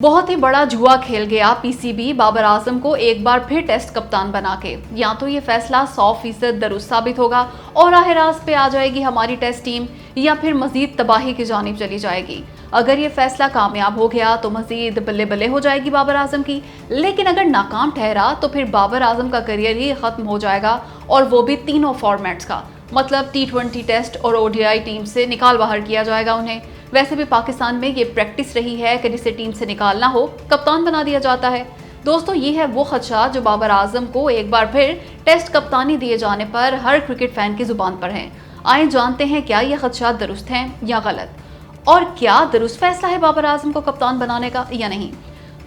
बहुत ही बड़ा जुआ खेल गया पीसीबी बाबर आजम को एक बार फिर टेस्ट कप्तान बना के। या तो ये फैसला 100% दुरुस्त साबित होगा और राह रास्त पे आ जाएगी हमारी टेस्ट टीम, या फिर मजीद तबाही की जानिब चली जाएगी। अगर ये फैसला कामयाब हो गया तो मजीद बल्ले बल्ले हो जाएगी बाबर आजम की, लेकिन अगर नाकाम ठहरा तो फिर बाबर आजम का करियर ही खत्म हो जाएगा, और वो भी तीनों फॉर्मेट्स का। मतलब T20 टेस्ट और ODI टीम से निकाल बाहर किया जाएगा उन्हें। वैसे भी पाकिस्तान में ये प्रैक्टिस रही है कि जिसे टीम से निकालना हो कप्तान बना दिया जाता है। दोस्तों, ये है वो खदशा जो बाबर आजम को एक बार फिर टेस्ट कप्तानी दिए जाने पर हर क्रिकेट फैन की जुबान पर है। आए जानते हैं क्या ये खदशा दुरुस्त हैं या गलत, और क्या दुरुस्त फैसला है बाबर आजम को कप्तान बनाने का या नहीं।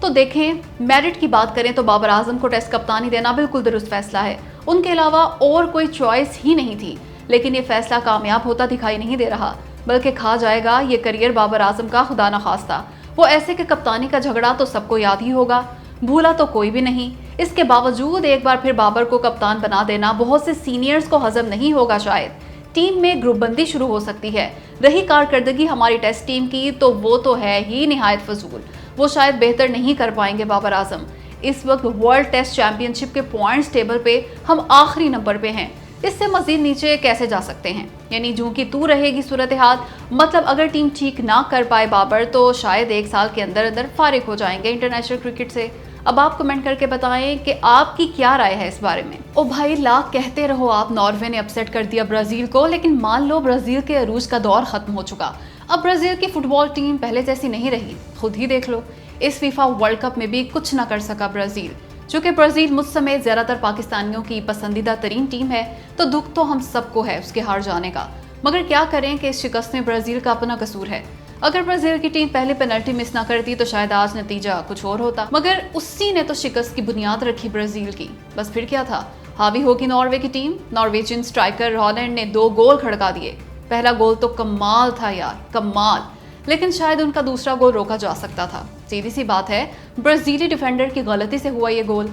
तो देखें, मेरिट की बात करें तो बाबर आजम को टेस्ट कप्तानी देना बिल्कुल दुरुस्त फैसला है। उनके अलावा और कोई चॉइस ही नहीं थी, लेकिन ये फैसला कामयाब होता दिखाई नहीं दे रहा, बल्कि खा जाएगा ये करियर बाबर आजम का खुदा न खास्ता। वो ऐसे के कप्तानी का झगड़ा तो सबको याद ही होगा, भूला तो कोई भी नहीं। इसके बावजूद एक बार फिर बाबर को कप्तान बना देना बहुत से सीनियर्स को हजम नहीं होगा। शायद टीम में ग्रुपबंदी शुरू हो सकती है। रही कारकर्दगी हमारी टेस्ट टीम की तो वो तो है ही निहायत फजूल। वो शायद बेहतर नहीं कर पाएंगे बाबर आजम। इस वक्त वर्ल्ड टेस्ट चैंपियनशिप के पॉइंट्स टेबल पे हम आखिरी नंबर पे हैं। इससे मजीद नीचे कैसे जा सकते हैं, यानी जूं की तू रहेगी सूरत हाल। मतलब अगर टीम ठीक ना कर पाए बाबर तो शायद एक साल के अंदर अंदर फारिग हो जाएंगे इंटरनेशनल क्रिकेट से। अब आप कमेंट करके बताएं कि आपकी क्या राय है इस बारे में। ओ भाई, लाख कहते रहो आप, नॉर्वे ने अपसेट कर दिया ब्राजील को, लेकिन मान लो ब्राजील के अरूज का दौर खत्म हो चुका। अब ब्राजील की फुटबॉल टीम पहले जैसी नहीं रही। खुद ही देख लो, इस फीफा वर्ल्ड कप में भी कुछ ना कर सका ब्राजील। चूंकि ब्राजील मुझ समेत ज्यादातर पाकिस्तानियों की पसंदीदा तरीन टीम है, तो दुख तो हम सबको है उसके हार जाने का। मगर क्या करें कि इस शिकस्त में ब्राजील का अपना कसूर है। अगर ब्राजील की टीम पहले पेनल्टी मिस ना करती तो शायद आज नतीजा कुछ और होता, मगर उसी ने तो शिकस्त की बुनियाद रखी ब्राजील की। बस फिर क्या था, हावी होगी नॉर्वे की टीम। नॉर्वेजियन स्ट्राइकर हॉलैंड ने 2 गोल खड़का दिए। पहला गोल तो कमाल था यार, कमाल, लेकिन शायद उनका दूसरा गोल रोका जा सकता था। सीधी सी बात है, ब्राजीली डिफेंडर की गलती से हुआ ये गोल।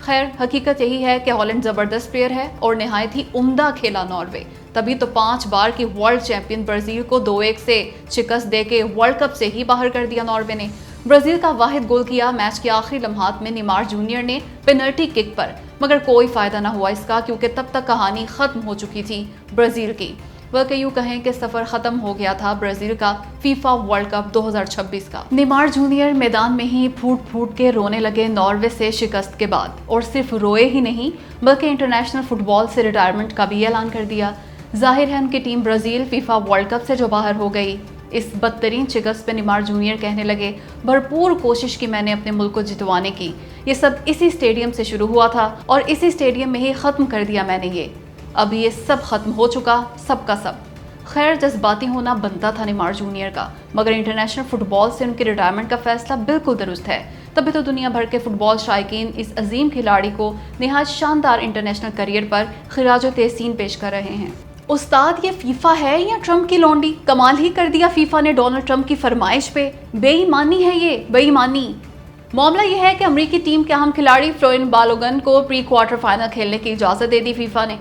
खैर, हकीकत यही है कि हॉलैंड जबरदस्त प्लेयर है और निहायत ही उम्दा खेला नॉर्वे, तभी तो 5 बार की वर्ल्ड चैंपियन ब्राजील को 2-1 से शिकस्त देके वर्ल्ड कप से ही बाहर कर दिया नॉर्वे ने। ब्राजील का वाहिद गोल किया मैच के आखिरी लम्हात में नेमार जूनियर ने पेनल्टी किक पर, मगर कोई फायदा ना हुआ इसका, क्योंकि तब तक कहानी खत्म हो चुकी थी ब्राजील की। बल्कि यूं कहें कि सफर खत्म हो गया था ब्राजील का फीफा वर्ल्ड कप 2026 का। नेमार जूनियर मैदान में ही फूट फूट के रोने लगे नॉर्वे से शिकस्त के बाद, और सिर्फ रोए ही नहीं बल्कि इंटरनेशनल फुटबॉल से रिटायरमेंट का भी ऐलान कर दिया। जाहिर है उनकी team Brazil FIFA world cup से जो बाहर हो गई। इस बदतरीन शिकस्त पे नेमार जूनियर कहने लगे, भरपूर कोशिश की मैंने अपने मुल्क को जितवाने की। ये सब इसी स्टेडियम से शुरू हुआ था और इसी स्टेडियम में ही खत्म कर दिया मैंने ये। अब ये सब खत्म हो चुका, सब का सब। खैर, जज्बाती होना बनता था नेमार जूनियर का, मगर इंटरनेशनल फुटबॉल से उनके रिटायरमेंट का फैसला बिल्कुल दुरुस्त है। तभी तो दुनिया भर के फुटबॉल शायकीन इस अजीम खिलाड़ी को निहायत शानदार इंटरनेशनल करियर पर खिराज तहसीन पेश कर रहे हैं। उस्ताद, ये फीफा है या ट्रम्प की लौंडी? कमाल ही कर दिया फीफा ने डोनाल्ड ट्रम्प की फरमाइश पे। बेईमानी है ये, बेईमानी। मामला यह है कि अमरीकी टीम के अहम खिलाड़ी फ्लोरिन बालोगन को प्री क्वार्टर फाइनल खेलने की इजाजत दे दी फीफा ने।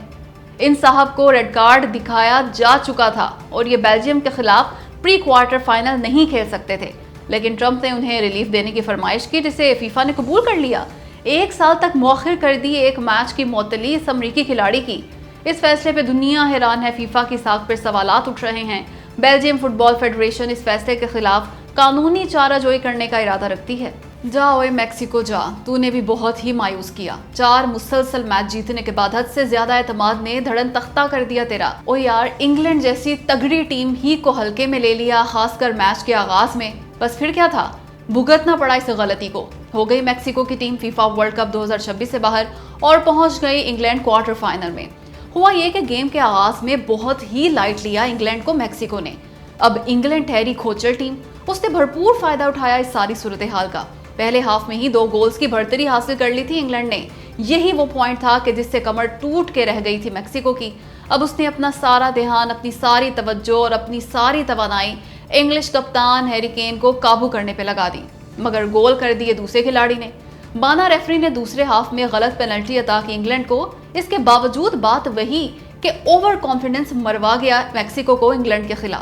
इन साहब को रेड कार्ड दिखाया जा चुका था और ये बेल्जियम के खिलाफ प्री क्वार्टर फाइनल नहीं खेल सकते थे, लेकिन ट्रम्प ने उन्हें रिलीफ देने की फरमाइश की, जिसे फीफा ने कबूल कर लिया। 1 साल तक मौखिर कर दी एक मैच की मुअत्तली इस अमरीकी खिलाड़ी की। इस फैसले पे दुनिया हैरान है। फीफा की साख पर सवालात उठ रहे हैं। बेल्जियम फुटबॉल फेडरेशन इस फैसले के खिलाफ कानूनी चाराजोई करने का इरादा रखती है। जा ओए मैक्सिको जा, तूने भी बहुत ही मायूस किया। 4 मुसलसल मैच जीतने के बाद हद से ज्यादा एतमाद ने धड़न तख्ता कर दिया तेरा। ओ यार, इंग्लैंड जैसी तगड़ी टीम ही को हल्के में ले लिया, खासकर मैच के आगाज में। बस फिर क्या था, भुगतना पड़ा इस गलती को। हो गई मैक्सिको की टीम फीफा वर्ल्ड कप 2026 से बाहर और पहुंच गई इंग्लैंड क्वार्टर फाइनल में। हुआ ये कि गेम के आगाज में बहुत ही लाइट लिया इंग्लैंड को मैक्सिको ने। अब इंग्लैंड ठहरी खोचर टीम, उसने भरपूर फायदा उठाया इस सारी सूरत हाल का। पहले हाफ में ही 2 गोल्स की बढ़तरी हासिल कर ली थी इंग्लैंड ने। यही वो पॉइंट था कि जिससे कमर टूट के रह गई थी मैक्सिको की। अब उसने अपना सारा ध्यान, अपनी सारी तवज्जो और अपनी सारी तवानाई इंग्लिश कप्तान हैरी केन को काबू करने पे लगा दी, मगर गोल कर दिए दूसरे खिलाड़ी ने। बाना रेफरी ने दूसरे हाफ में गलत पेनल्टी अता की इंग्लैंड को। इसके बावजूद बात वही कि ओवर कॉन्फिडेंस मरवा गया मैक्सिको को इंग्लैंड के खिलाफ।